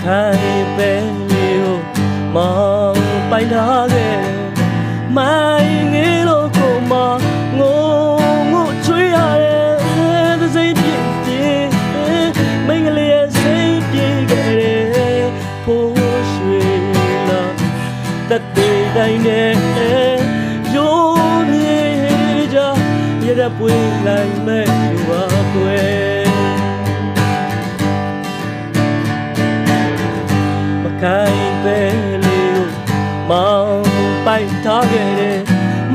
ခိုင်ပဲလေးကိုမောင်းပိုင်ထားခဲ့မိုင်းငယ်လို့ကိုမငိုချွေးရတယ်သစိတ်ပြင်းပြင်းမိန်းကလေးရဲ့စိတ်ပြေခဲ့တယ်ဖိုးရွှေလာတတ်တဲ့တိုင်းနဲ့ရိုးမြေကြရတဲ့ပွေလိုက်မဲ့လူပါကွယ်မခိုင်ပဲလေးကိုမောင်းပိုက်ထားခဲ့တယ်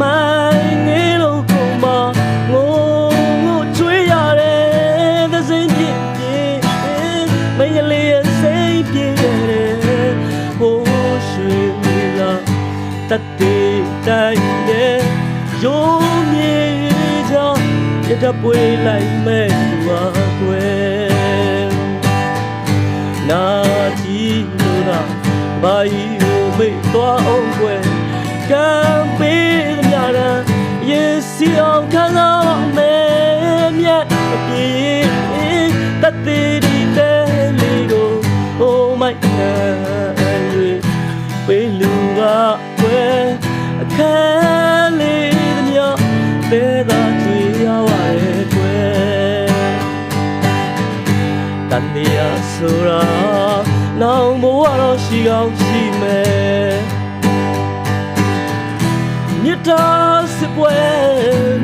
မိုင်းငယ်လို့ကိုမငိုချွေးရတယ်သစိတ်ပြင်းပြင်းမိန်းကလေးရဲ့စိတ်ပြေခဲ့တယ်ဖိုးရွှေလာတတ်တဲ့တိုင်းနဲ့ရိုးမြေကြရတဲ့ပွေလိုက်မဲ့လူပါကွယ်နာကြီးလို့သာဘာကြီးကိုမေ့သွားအောင်ကွယ်ကံပေးသမျှတမ်းရေစီအောင်ခံစားမယ်မြတ်အပြေတတ်သေးဒီတဲလေးကိုအိုးမိုက်ခံ၍ပေးလူကကွယ်အခန်းလေးသမျှတဲသာကြွေရပါရဲ့ကွယ်တန်တရားဆိုတာနောင်ဘဝတော့ရှိကောင်းရှိမယ်မြတ်တာစစ်ပွဲ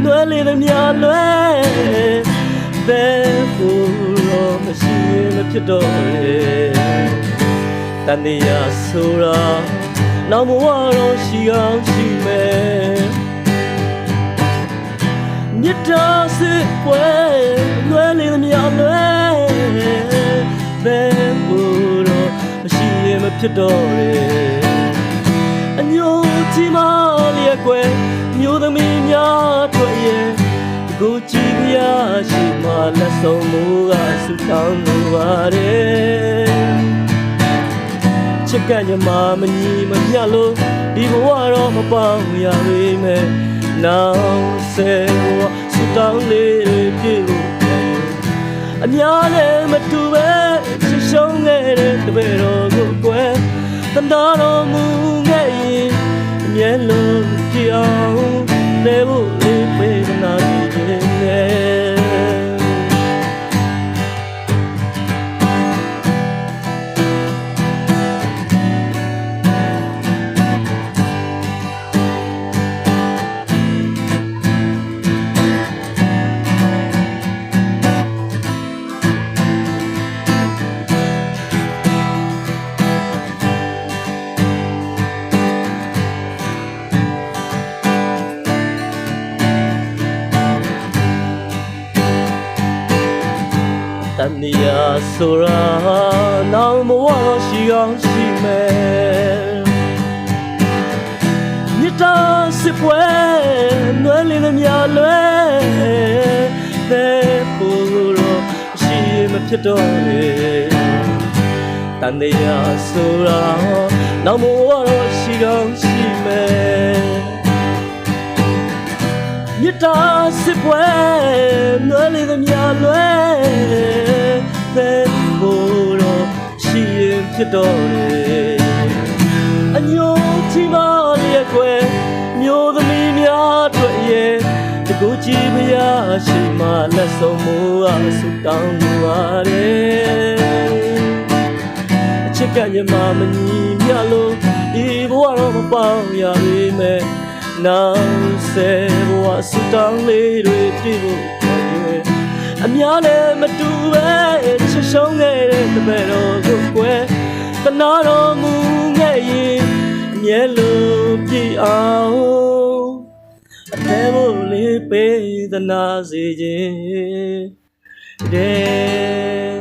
လွယ်လေသမျှလွယ်ဘယ်ဖို့တော့မရှိမဖြစ်တော့လေတန်တရားဆိုတာနောင်ဘဝတော့ရှိကောင်းရှိမယ်မြတ်တာစစ်ပွဲလွယ်လေသမျှလွယ်ဘယ်ဖို့တော့မရှိရင်မဖြစ်တော့လေအညိုကြီးမလေးကွယ်မျိုးသမီးများတွေ့ရဲ့ကိုကြည့်ပြရှိမှလက်ဆုံးမူကဆူတောင်းလိုပါတယ်ချစ်ကညမမညီမမျှလို့ဒီဘဝတော့မပေါင်းရပေမဲ့နောက်ဆယ်ဘဝဆူတောင်းလေးတွေပြည့်လို့အများလည်းမတူပဲချစ်ရှုံးခဲ့တဲ့တပည့်တော်ကိုကွယ်တန်တော်မူခဲ့ရင်အမြဲလုံးကြည်အောင်နေဖို့လေးပေးနာနေတယ်တန်တရားဆိုတာနောင်ဘဝတော့ရှိကောင်းရှိမယ်မြတ်တာစစ်ပွဲလွယ်လေသမျှလွယ်ဘယ်ဖို့တော့ရှိမဖြစ်တော့လေတန်တရားဆိုတာနောင်ဘဝတော့ရှိကောင်းရှိမယ်မြတ်တာစစ်ပွဲလွယ်လေသမျှလွယ်ဘယ်ဖို့တော့ရှိရင်ဖြစ်တော့လေအညိုကြီးမလေးကွယ်မျိုးသမီးများတွေ့ရဲ့တကူကြည့်မရရှိမှလက်ဆုံးမူကဆူတောင်းလိုပါတယ်အချစ်ကညမမညီမျှလို့ဒီဘဝတော့မပေါင်းရပေမဲ့နောက်ဆယ်ဘဝဆူတောင်းလေးတွေပြည့်ဖို့အများလည်းမတူပဲချစ်ရှုံးခဲ့တဲ့တပည့်တော်ကိုကွယ်တနာတော်မူခဲ့ရင်အမြဲလုံးပြည့်အောင်အသေးဖို့လေးပေးသနာစေခြင်းတဲ့